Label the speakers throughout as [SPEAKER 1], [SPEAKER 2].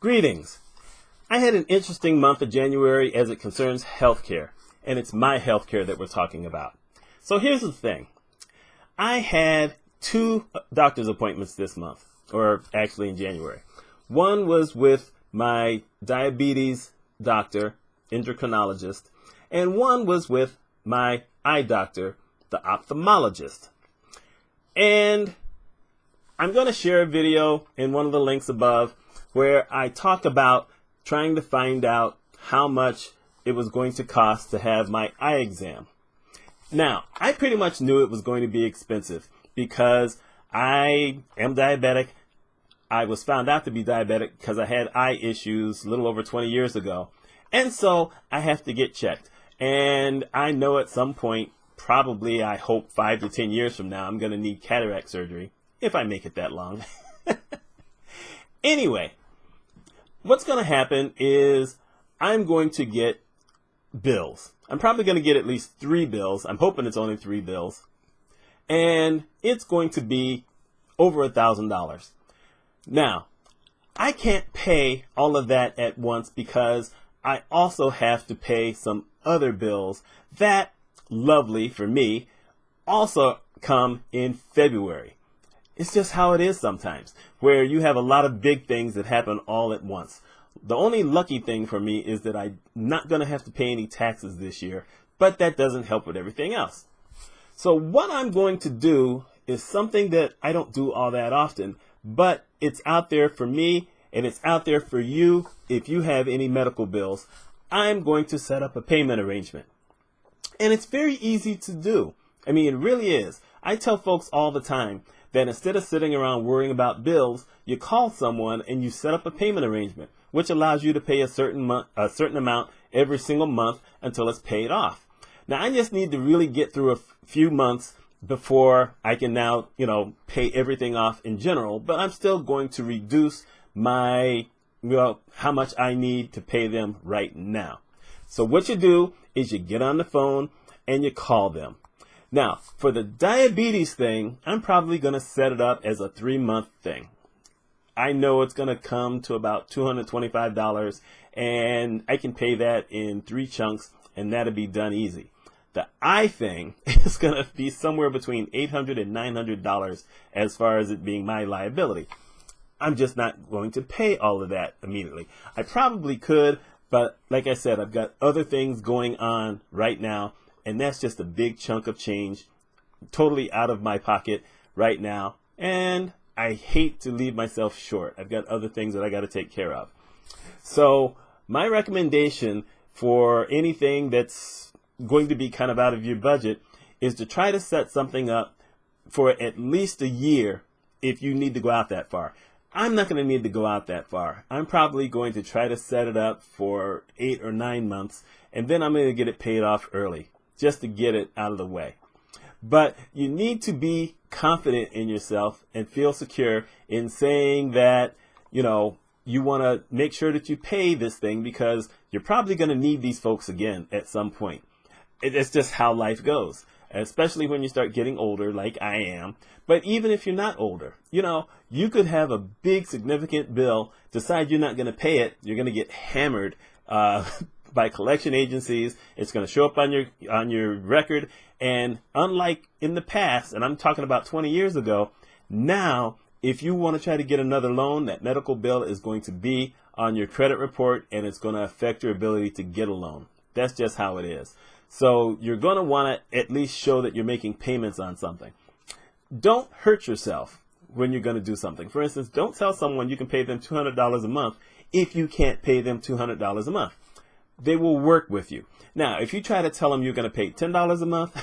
[SPEAKER 1] Greetings. I had an interesting month of January as it concerns healthcare, and it's my healthcare that we're talking about. So here's the thing. I had 2 doctor's appointments this month, or actually in January. One was with my diabetes doctor, endocrinologist, and one was with my eye doctor, the ophthalmologist. And I'm going to share a video in one of the links above where I talk about trying to find out how much it was going to cost to have my eye exam. Now, I pretty much knew it was going to be expensive because I am diabetic. I was found out to be diabetic because I had eye issues a little over 20 years ago. And so I have to get checked. And I know at some point, probably I hope 5 to 10 years from now, I'm going to need cataract surgery if I make it that long. Anyway, what's going to happen is I'm going to get bills. I'm probably going to get at least 3 bills. I'm hoping it's only 3 bills. And it's going to be over $1,000. Now, I can't pay all of that at once because I also have to pay some other bills that, lovely for me, also come in February. It's just how it is sometimes, where you have a lot of big things that happen all at once. The only lucky thing for me is that I'm not going to have to pay any taxes this year, but that doesn't help with everything else. So what I'm going to do is something that I don't do all that often, but it's out there for me and it's out there for you if you have any medical bills. I'm going to set up a payment arrangement. And it's very easy to do. I mean, it really is. I tell folks all the time that instead of sitting around worrying about bills, you call someone and you set up a payment arrangement, which allows you to pay a certain amount every single month until it's paid off. Now, I just need to really get through a few months before I can now, pay everything off in general, but I'm still going to reduce my, how much I need to pay them right now. So what you do is you get on the phone and you call them. Now, for the diabetes thing, I'm probably going to set it up as a 3-month thing. I know it's going to come to about $225, and I can pay that in 3 chunks, and that'll be done easy. The eye thing is going to be somewhere between $800 and $900 as far as it being my liability. I'm just not going to pay all of that immediately. I probably could, but like I said, I've got other things going on right now, and that's just a big chunk of change totally out of my pocket right now. And I hate to leave myself short. I've got other things that I got to take care of. So my recommendation for anything that's going to be kind of out of your budget is to try to set something up for at least a year if you need to go out that far. I'm not going to need to go out that far. I'm probably going to try to set it up for 8 or 9 months, and then I'm going to get it paid off early just to get it out of the way. But you need to be confident in yourself and feel secure in saying that, you want to make sure that you pay this thing because you're probably going to need these folks again at some point. It's just how life goes, especially when you start getting older like I am. But even if you're not older, you could have a big significant bill, decide you're not going to pay it, you're going to get hammered by collection agencies. It's going to show up on your record. And unlike in the past, and I'm talking about 20 years ago, now if you want to try to get another loan, that medical bill is going to be on your credit report and it's going to affect your ability to get a loan. That's just how it is. So you're going to want to at least show that you're making payments on something. Don't hurt yourself when you're going to do something. For instance, don't tell someone you can pay them $200 a month if you can't pay them $200 a month. They will work with you. Now, if you try to tell them you're going to pay $10 a month,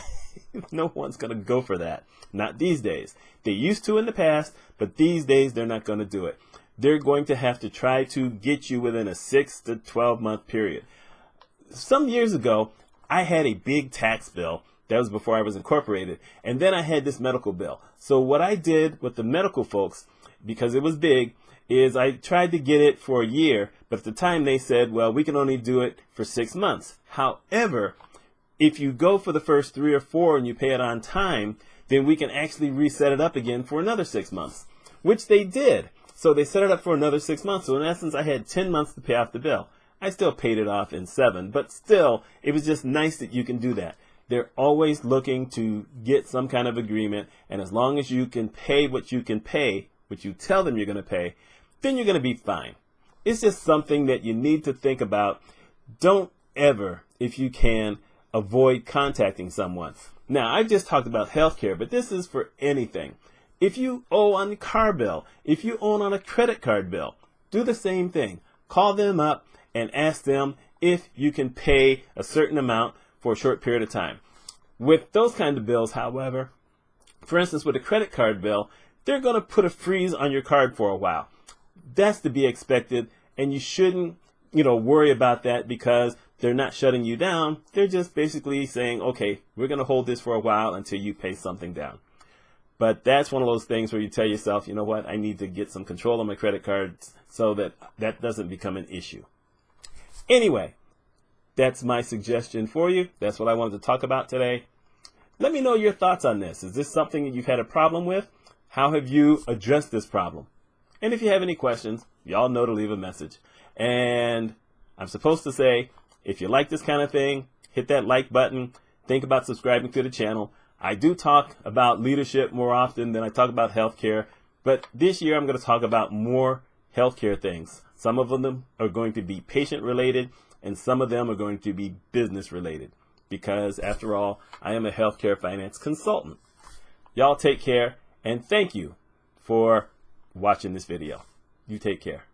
[SPEAKER 1] no one's going to go for that. Not these days. They used to in the past, but these days they're not going to do it. They're going to have to try to get you within a 6 to 12 month period. Some years ago, I had a big tax bill. That was before I was incorporated. And then I had this medical bill. So what I did with the medical folks, because it was big, is I tried to get it for a year, but at the time they said, well, we can only do it for 6 months. However, if you go for the first 3 or 4 and you pay it on time, then we can actually reset it up again for another 6 months, which they did. So they set it up for another 6 months. So in essence, I had 10 months to pay off the bill. I still paid it off in 7, but still, it was just nice that you can do that. They're always looking to get some kind of agreement, and as long as you can pay what you can pay, what you tell them you're going to pay, then you're going to be fine. It's just something that you need to think about. Don't ever, if you can, avoid contacting someone. Now, I just talked about healthcare, but this is for anything. If you owe on a car bill, if you owe on a credit card bill, do the same thing. Call them up and ask them if you can pay a certain amount for a short period of time. With those kind of bills, however, for instance, with a credit card bill, they're going to put a freeze on your card for a while. That's to be expected, and you shouldn't, worry about that because they're not shutting you down. They're just basically saying, okay, we're going to hold this for a while until you pay something down. But that's one of those things where you tell yourself, you know what, I need to get some control on my credit cards so that that doesn't become an issue. Anyway, that's my suggestion for you. That's what I wanted to talk about today. Let me know your thoughts on this. Is this something that you've had a problem with? How have you addressed this problem? And if you have any questions, y'all know to leave a message. And I'm supposed to say, if you like this kind of thing, hit that like button. Think about subscribing to the channel. I do talk about leadership more often than I talk about healthcare. But this year I'm going to talk about more healthcare things. Some of them are going to be patient related, and some of them are going to be business related. Because after all, I am a healthcare finance consultant. Y'all take care, and thank you for watching this video. You take care.